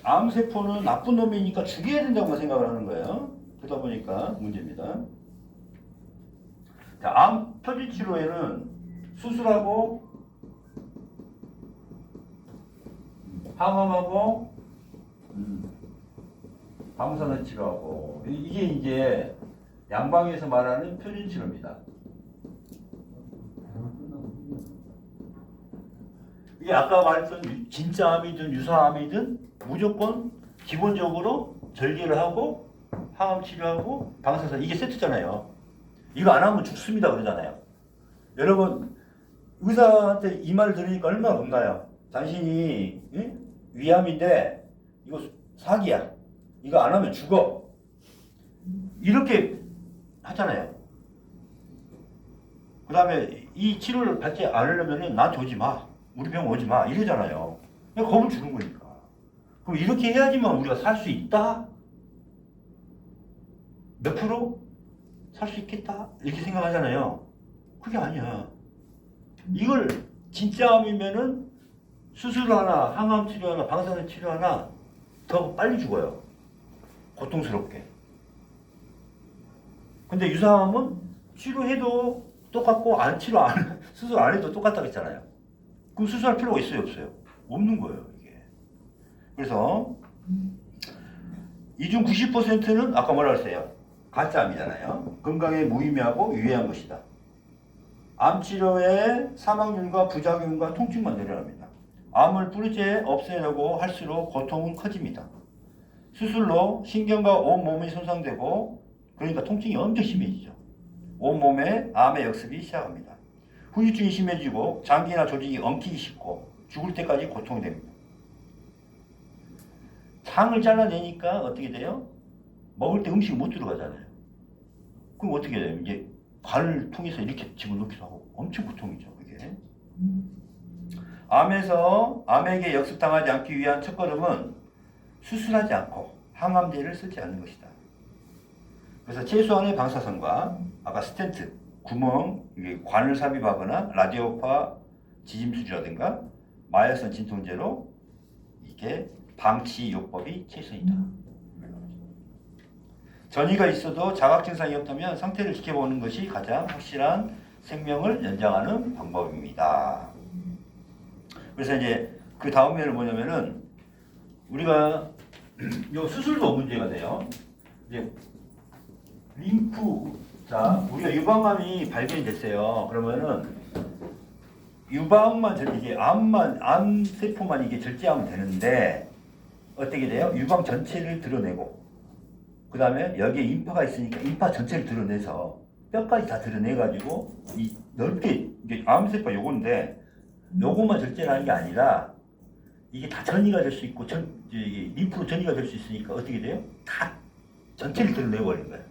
암세포는 나쁜 놈이니까 죽여야 된다고만 생각을 하는 거예요. 그러다 보니까 문제입니다. 자, 암 표질 치료에는 수술하고 항암하고 방사선 치료하고 이게 이제 양방에서 말하는 표질 치료입니다. 이게 아까 말했던 진짜 암이든 유사암이든 무조건 기본적으로 절개를 하고 항암 치료하고 방사선 이게 세트잖아요. 이거 안 하면 죽습니다 그러잖아요. 여러분 의사한테 이 말을 들으니까 얼마나 겁나요. 당신이 위암인데 이거 사기야. 이거 안 하면 죽어. 이렇게 하잖아요. 그 다음에 이 치료를 받지 않으려면 나한테 오지 마. 우리 병 오지 마. 이러잖아요. 그냥 겁을 주는 거니까. 그럼 이렇게 해야지만 우리가 살 수 있다? 몇 프로? 살 수 있겠다? 이렇게 생각하잖아요. 그게 아니야. 이걸 진짜 암이면은 수술 하나, 항암 치료 하나, 방사선 치료 하나 더 빨리 죽어요. 고통스럽게. 근데 유사암은 치료해도 똑같고 수술 안 해도 똑같다고 했잖아요. 그럼 수술할 필요가 있어요, 없어요? 없는 거예요, 이게. 그래서 이 중 90%는 아까 뭐라 그랬어요? 가짜암이잖아요. 건강에 무의미하고 유해한 것이다. 암 치료의 사망률과 부작용과 통증만 늘어납니다. 암을 뿌리째 없애려고 할수록 고통은 커집니다. 수술로 신경과 온몸이 손상되고 그러니까 통증이 엄청 심해지죠. 온몸에 암의 역습이 시작합니다. 후유증이 심해지고 장기나 조직이 엉키기 쉽고 죽을 때까지 고통이 됩니다. 장을 잘라내니까 어떻게 돼요? 먹을 때 음식이 못 들어가잖아요. 그럼 어떻게 돼요? 이제 관을 통해서 이렇게 집어넣기도 하고 엄청 고통이죠. 그게. 암에게 역습당하지 않기 위한 첫걸음은 수술하지 않고 항암제를 쓰지 않는 것이다. 그래서 최소한의 방사선과 아까 스텐트, 구멍, 관을 삽입하거나 라디오파 지짐수지라든가 마약성 진통제로 이게 방치 요법이 최선이다. 전이가 있어도 자각 증상이 없다면 상태를 지켜보는 것이 가장 확실한 생명을 연장하는 방법입니다. 그래서 이제 그 다음 면은 뭐냐면은 우리가 요 수술도 문제가 돼요. 이제 림프, 우리가 유방암이 발견이 됐어요. 그러면은 유방만 이게 암 세포만 이게 절제하면 되는데 어떻게 돼요? 유방 전체를 드러내고 그 다음에 여기에 인파가 있으니까 인파 전체를 드러내서 뼈까지 다 드러내가지고 이 넓게 이게 암세포 요건데 요것만 절제를 하는 게 아니라 이게 다 전이가 될 수 있고 림프로 전이가 될 수 있으니까 어떻게 돼요? 다 전체를 드러내버리는 거예요.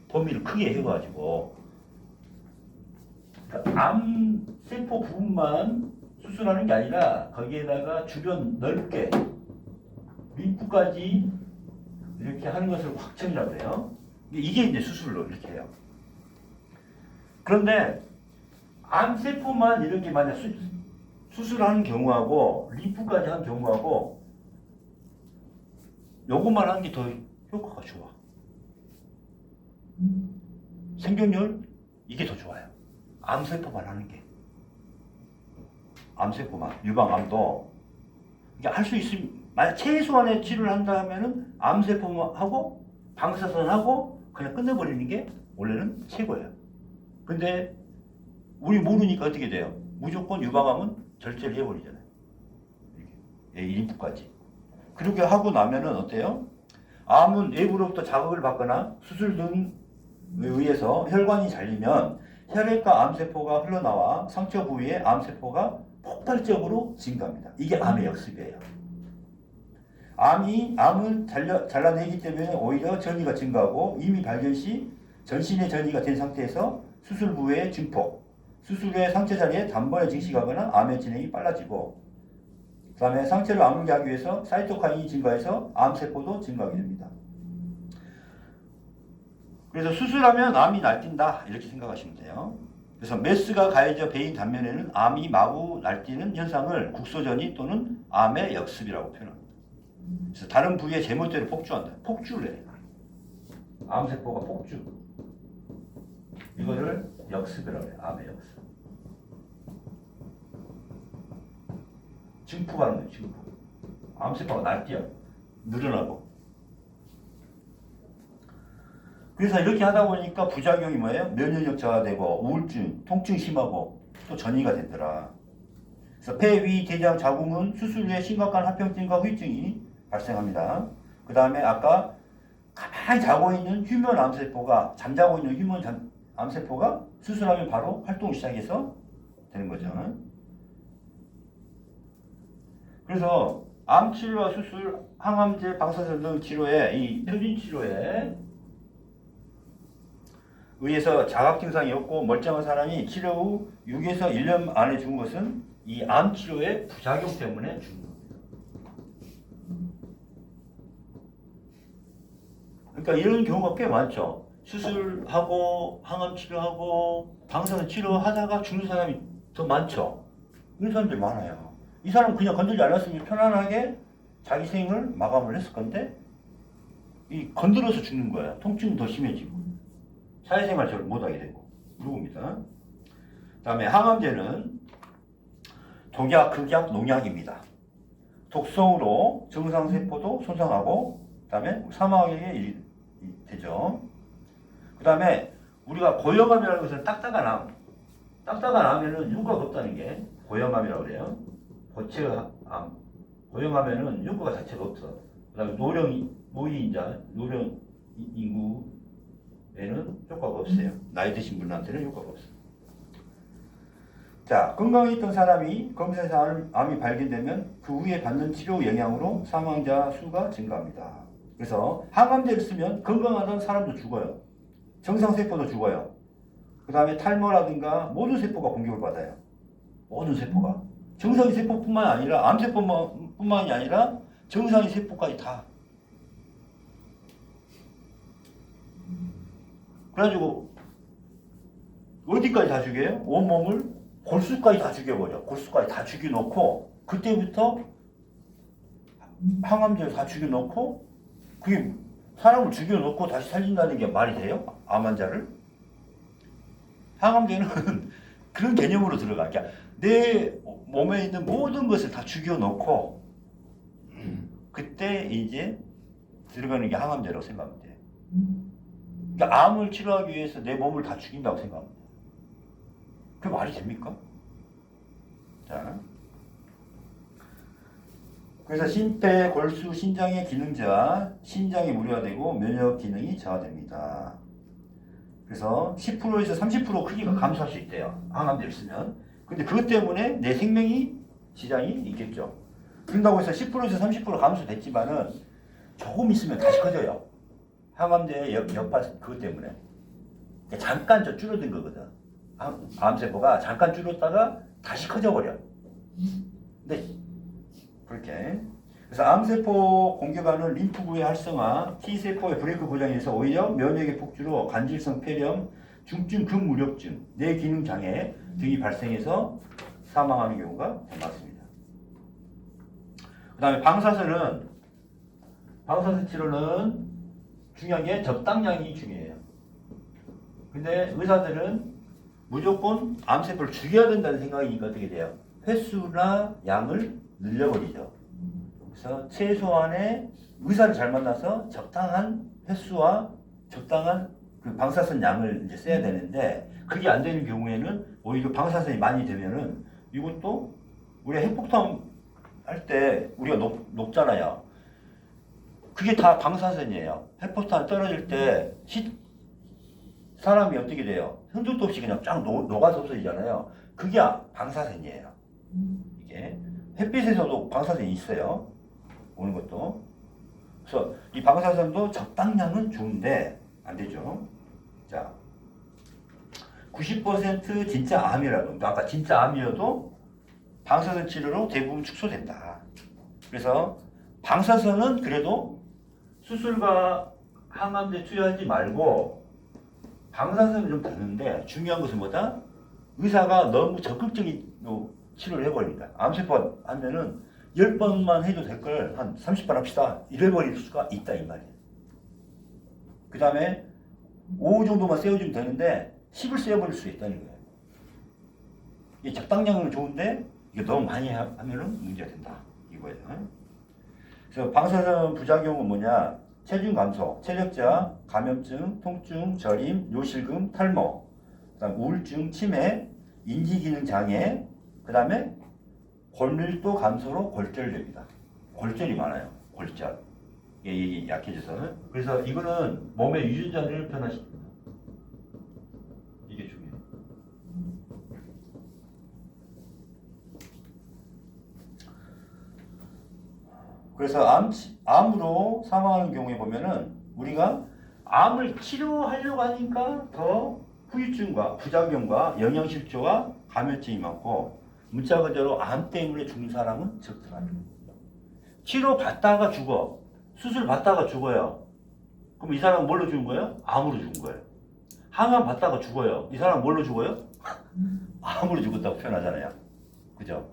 범위를 크게 해가지고 그러니까 암세포 부분만 수술하는 게 아니라 거기에다가 주변 넓게 림프까지 이렇게 하는 것을 확정이라고 해요. 이게 이제 수술로 이렇게 해요. 그런데 암세포만 이렇게 만약 수술하는 경우하고 림프까지 한 경우하고 요것만 하는 게 더 효과가 좋아. 생존율 이게 더 좋아요. 암세포만 하는 게. 암세포만 유방암도 이게 할 수 있으면 만약 최소한의 치료를 한다 하면은 암세포만 하고 방사선 하고 그냥 끝내버리는 게 원래는 최고예요. 근데 우리 모르니까 어떻게 돼요? 무조건 유방암은 절제를 해버리잖아요. 이렇게 림프까지. 그렇게 하고 나면은 어때요? 암은 외부로부터 자극을 받거나 수술 등에 의해서 혈관이 잘리면 혈액과 암세포가 흘러나와 상처 부위에 암세포가 폭발적으로 증가합니다. 이게 암의 역습이에요. 암을 잘라내기 때문에 오히려 전이가 증가하고 이미 발견 시 전신의 전이가 된 상태에서 수술 부위의 증폭, 수술 후에 상처 자리에 단번에 증식하거나 암의 진행이 빨라지고 그 다음에 상처를 아물게 하기 위해서 사이토카인이 증가해서 암세포도 증가하게 됩니다. 그래서 수술하면 암이 날뛴다 이렇게 생각하시면 돼요. 그래서 메스가 가해져 배인 단면에는 암이 마구 날뛰는 현상을 국소전이 또는 암의 역습이라고 표현합니다. 그래서 다른 부위에 제멋대로 폭주한다. 폭주를 해. 암세포가 폭주. 이거를 역습이라고 해요. 암의 역습. 증폭하는 거예요. 증폭. 암세포가 날뛰어. 늘어나고. 그래서 이렇게 하다 보니까 부작용이 뭐예요? 면역력 저하되고 우울증, 통증 심하고 또 전이가 되더라. 그래서 폐, 위, 대장, 자궁은 수술 후에 심각한 합병증과 후유증이 발생합니다. 그 다음에 아까 가만히 자고 있는 휴먼 암세포가 잠자고 있는 휴먼 암세포가 수술하면 바로 활동을 시작해서 되는 거죠. 그래서 암 치료와 수술, 항암제, 방사선 등 치료에 이 표준 치료에 의해서 자각 증상이 없고 멀쩡한 사람이 치료 후 6에서 1년 안에 죽은 것은 이 암 치료의 부작용 때문에 죽은 겁니다. 그러니까 이런 경우가 꽤 많죠. 수술하고 항암 치료하고 방사선 치료하다가 죽는 사람이 더 많죠. 이런 사람들이 많아요. 이 사람은 그냥 건들지 않았으면 편안하게 자기 생을 마감을 했을 건데 이 건드려서 죽는 거야. 통증은 더 심해지고 사회생활 잘 못하게 되고 이겁니다. 다음에 항암제는 독약, 극약, 농약입니다. 독성으로 정상세포도 손상하고 그다음에 사망에 되죠. 그 다음에 우리가 고형암이라는 것은 딱딱한 암. 딱딱한 암에는 효과가 없다는 게 고형암이라고 그래요. 고체암. 고형암에는 효과가 자체가 없어. 그 다음에 노인자, 노령 인구에는 효과가 없어요. 나이 드신 분한테는 효과가 없어요. 자, 건강에 있던 사람이 검사에서 암이 발견되면 그 후에 받는 치료 영향으로 사망자 수가 증가합니다. 그래서 항암제를 쓰면 건강하던 사람도 죽어요. 정상세포도 죽어요. 그 다음에 탈모라든가 모든 세포가 공격을 받아요. 모든 세포가. 정상의 세포뿐만 아니라 암세포뿐만이 아니라 정상의 세포까지 다. 그래가지고 어디까지 다 죽여요? 온몸을 골수까지 다 죽여버려. 골수까지 다 죽여놓고 그때부터 항암제를 다 죽여놓고 그게 사람을 죽여놓고 다시 살린다는 게 말이 돼요? 암 환자를? 항암제는 그런 개념으로 들어가. 그러니까 내 몸에 있는 모든 것을 다 죽여놓고 그때 이제 들어가는 게 항암제라고 생각하면 돼. 그러니까 암을 치료하기 위해서 내 몸을 다 죽인다고 생각하면 돼. 그게 말이 됩니까? 자, 그래서 심폐, 골수, 신장의 기능저하, 신장이 무료화되고 면역 기능이 저하됩니다. 그래서 10%에서 30% 크기가 감소할 수 있대요. 항암제를 쓰면. 근데 그것 때문에 내 생명이 지장이 있겠죠. 그런다고 해서 10%에서 30% 감소됐지만은 조금 있으면 다시 커져요. 항암제의 역발 그것 때문에. 잠깐 줄어든 거거든. 암세포가 잠깐 줄었다가 다시 커져버려. 근데 그렇게. 그래서 암세포 공격하는 림프구의 활성화, T세포의 브레이크 고장에서 오히려 면역의 폭주로 간질성 폐렴, 중증 근무력증, 뇌기능 장애 등이 발생해서 사망하는 경우가 더 많습니다. 그 다음에 방사선 치료는 중요한 게 적당량이 중요해요. 근데 의사들은 무조건 암세포를 죽여야 된다는 생각이니까 어떻게 돼요? 횟수나 양을 늘려버리죠. 그래서 최소한의 의사를 잘 만나서 적당한 횟수와 적당한 그 방사선 양을 이제 써야 되는데 그게 안 되는 경우에는 오히려 방사선이 많이 되면은 이것도 우리가 핵폭탄 할 때 우리가 녹잖아요. 그게 다 방사선이에요. 핵폭탄 떨어질 때 사람이 어떻게 돼요? 흔들도 없이 그냥 쫙 녹아서 없어지잖아요. 그게 방사선이에요. 이게 햇빛에서도 방사선이 있어요. 오는 것도. 그래서 이 방사선도 적당량은 좋은데 안 되죠. 자, 90% 진짜 암이라도, 아까 진짜 암이어도 방사선 치료로 대부분 축소된다. 그래서 방사선은 그래도 수술과 항암제 투여하지 말고 방사선은 좀 되는데 중요한 것은 뭐다? 의사가 너무 적극적인 치료를 해버립니다. 암세포 하면은 10번만 해도 될 걸 한 30번 합시다. 이래버릴 수가 있다 이 말이에요. 그 다음에 5 정도만 세워주면 되는데 10을 세워버릴 수 있다는 거예요. 이 적당량은 좋은데 이게 너무 많이 하면은 문제가 된다 이거예요. 그래서 방사선 부작용은 뭐냐? 체중 감소, 체력저하, 감염증, 통증, 저림, 요실금, 탈모, 그다음 우울증, 치매, 인지기능 장애, 그다음에 골밀도 감소로 골절됩니다. 골절이 많아요. 골절. 이게 약해져서. 그래서 이거는 몸의 유전자를 변화시킵니다. 이게 중요해요. 그래서 암으로 사망하는 경우에 보면은 우리가 암을 치료하려고 하니까 더 후유증과 부작용과 영양실조와 감염증이 많고 문자 그대로 암 때문에 죽는 사람은 적더라고요. 치료 받다가 죽어. 수술 받다가 죽어요. 그럼 이 사람은 뭘로 죽은 거예요? 암으로 죽은 거예요. 항암 받다가 죽어요. 이 사람은 뭘로 죽어요? 암으로 죽었다고 표현하잖아요. 그죠?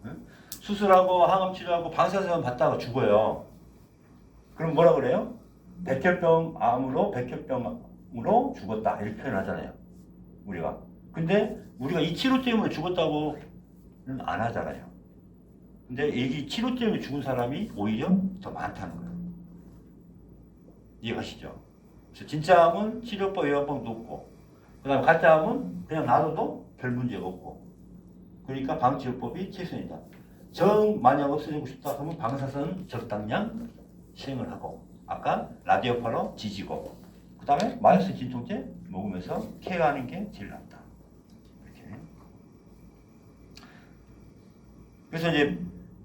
응? 수술하고 항암 치료하고 방사선 받다가 죽어요. 그럼 뭐라 그래요? 백혈병으로 죽었다 이렇게 표현하잖아요. 우리가. 근데 우리가 이 치료 때문에 죽었다고는 안 하잖아요. 근데 이 치료 때문에 죽은 사람이 오히려 더 많다는 거예요. 이해가시죠? 그래서 진짜 암은 치료법, 예방법도 없고, 그 다음에 가짜 암은 그냥 놔둬도 별 문제가 없고, 그러니까 방치요법이 최선이다. 정 만약 없어지고 싶다 하면 방사선 적당량 시행을 하고, 아까 라디오파로 지지고, 그 다음에 마이스 진통제 먹으면서 케어하는 게 제일 낫다. 이렇게. 그래서 이제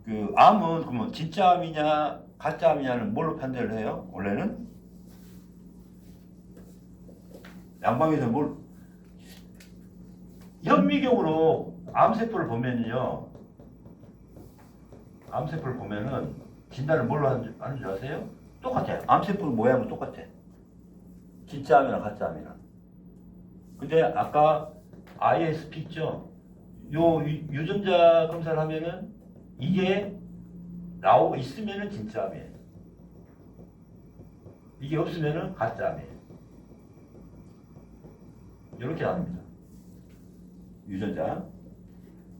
그 암은 그러면 진짜 암이냐 가짜 암이냐는 뭘로 판단을 해요? 원래는 양방에서 현미경으로 암세포를 보면요, 암세포를 보면은 진단을 뭘로 하는 줄 아세요? 똑같아요. 암세포 모양은 똑같아. 진짜 암이나 가짜 암이나. 근데 아까 ISP 있죠? 요 유전자 검사를 하면은 이게 나오고 있으면은 진짜 암이에요. 이게 없으면은 가짜 암이에요. 이렇게 나옵니다. 유전자.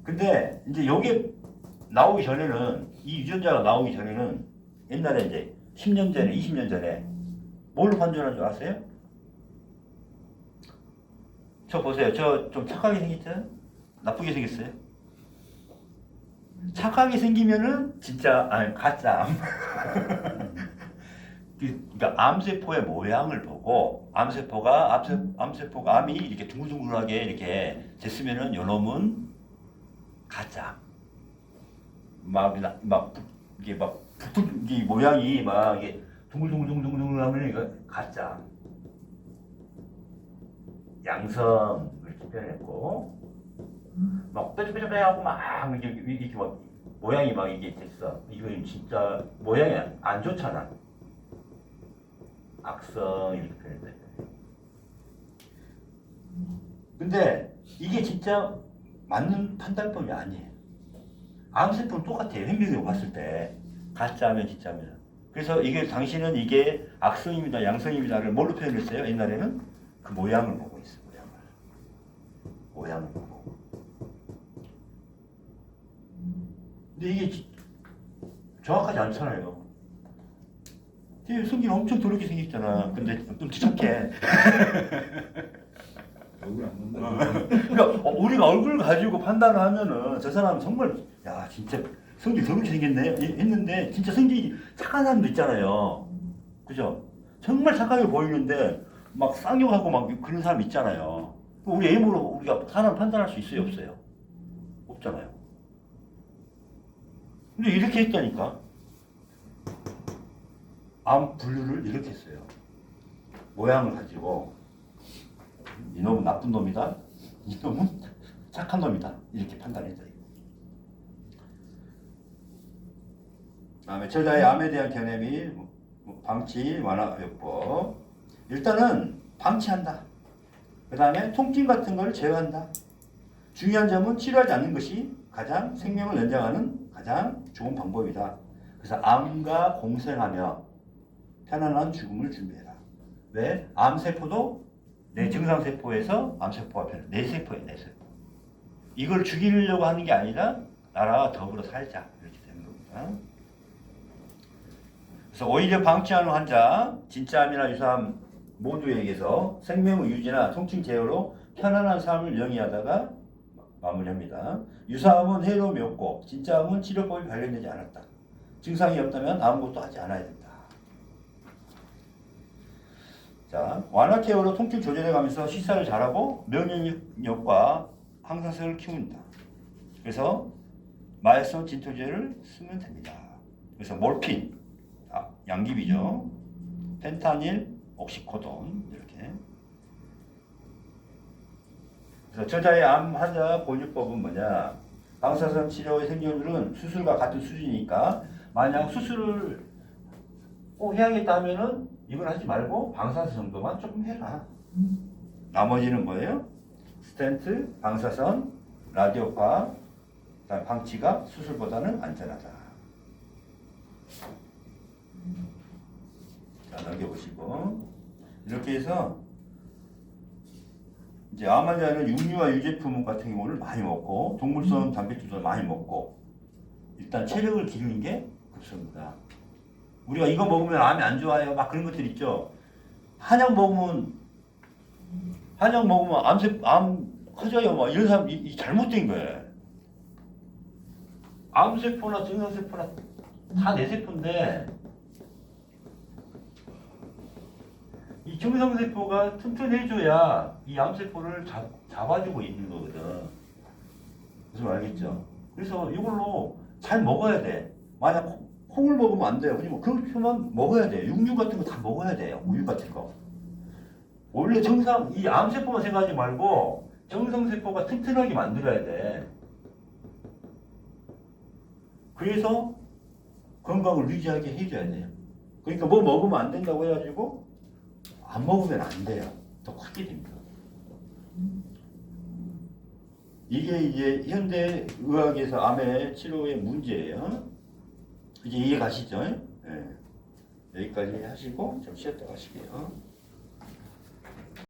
근데 이제 여기 나오기 전에는, 이 유전자가 나오기 전에는 옛날에 이제 10년 전에 20년 전에 뭘로 판단하는 줄 아세요? 저 보세요. 저 좀 착하게 생겼잖아요? 나쁘게 생겼어요? 착하게 생기면은 진짜 가짜 암. 그러니까 암세포의 모양을 보고 암세포가 암이 이렇게 둥글둥글하게 이렇게 됐으면은 요놈은 가짜. 이게 이게 모양이 막 이게 둥글둥글둥글둥글하면 이거 가짜. 양성 이렇게 표현했고, 막 뾰족뾰족하고 막 이렇게 막 모양이 막 이게 됐어. 이건 진짜 모양이 안 좋잖아. 악성 이렇게 표현돼. 근데 이게 진짜 맞는 판단법이 아니에요. 암세포는 똑같아요. 현미경으로 봤을 때 가짜면 진짜면. 그래서 이게 당신은 이게 악성입니다, 양성입니다를 뭘로 표현했어요? 옛날에는 그 모양을 보고 있어요. 모양을 보고. 근데 이게 정확하지 않잖아요. 성기는 엄청 더럽게 생겼잖아. 근데 좀 착해. 얼굴 안 본다. 그러니까 우리가 얼굴 가지고 판단을 하면은 저 사람은 정말 야 진짜 성질 더럽게 생겼네 했는데 진짜 성질이 착한 사람도 있잖아요. 그죠? 정말 착하게 보이는데 막 쌍욕하고 막 그런 사람 있잖아요. 우리 애모로 우리가 사람 판단할 수 있어요, 없어요? 없잖아요. 근데 이렇게 했다니까. 암 분류를 이렇게 했어요. 모양을 가지고 이놈은 나쁜 놈이다, 이놈은 착한 놈이다 이렇게 판단했어요. 다음에 저자의 암에 대한 견해 및 방치 완화요법. 일단은 방치한다. 그 다음에 통증 같은 걸 제어한다. 중요한 점은 치료하지 않는 것이 가장 생명을 연장하는 가장 좋은 방법이다. 그래서 암과 공생하며 편안한 죽음을 준비해라. 왜? 암세포도 내 증상세포에서 암세포가 변해. 뇌세포예요, 뇌세포. 이걸 죽이려고 하는 게 아니라 나라와 더불어 살자. 이렇게 되는 겁니다. 그래서 오히려 방치하는 환자, 진짜 암이나 유사암 모두에게서 생명의 유지나 통증 제어로 편안한 삶을 영위하다가 마무리합니다. 유사암은 해로움이 없고 진짜 암은 치료법이 발견되지 않았다. 증상이 없다면 아무것도 하지 않아야 된다. 자, 완화 케어로 통증 조절해 가면서 식사를 잘하고 면역력과 항산성을 키운다. 그래서 마약성 진통제를 쓰면 됩니다. 그래서 몰핀, 양귀비죠. 펜타닐, 옥시코돈 이렇게. 그래서 저자의 암 환자 권유법은 뭐냐? 방사선 치료의 생존율은 수술과 같은 수준이니까 만약 수술을 꼭 해야겠다 하면은 이걸 하지 말고 방사선 정도만 조금 해라. 나머지는 뭐예요? 스텐트, 방사선, 라디오파, 방치가 수술보다는 안전하다. 자, 넘겨보시고 이렇게 해서 이제 암 환자는 육류와 유제품 같은 경우를 많이 먹고 동물성 단백질도 많이 먹고 일단 체력을 기르는 게 급소입니다. 우리가 이거 먹으면 암이 안 좋아요. 막 그런 것들 있죠. 한약 먹으면 암 커져요. 막 이런 사람 이 잘못된 거예요. 암세포나 증상세포나 다 내 세포인데 이 증상세포가 튼튼해져야 이 암세포를 잡아주고 있는 거거든. 무슨 말 알겠죠? 그래서 이걸로 잘 먹어야 돼. 만약 콩을 먹으면 안 돼요. 그지만 그렇게만 먹어야 돼. 육류 같은 거 다 먹어야 돼요. 우유 같은 거. 원래 이 암세포만 생각하지 말고 정상세포가 튼튼하게 만들어야 돼. 그래서 건강을 유지하게 해줘야 돼요. 그러니까 뭐 먹으면 안 된다고 해가지고 안 먹으면 안 돼요. 더 크게 됩니다. 이게 이제 현대 의학에서 암의 치료의 문제예요. 이제 이해 가시죠? 네. 여기까지 하시고 좀 쉬었다 가실게요.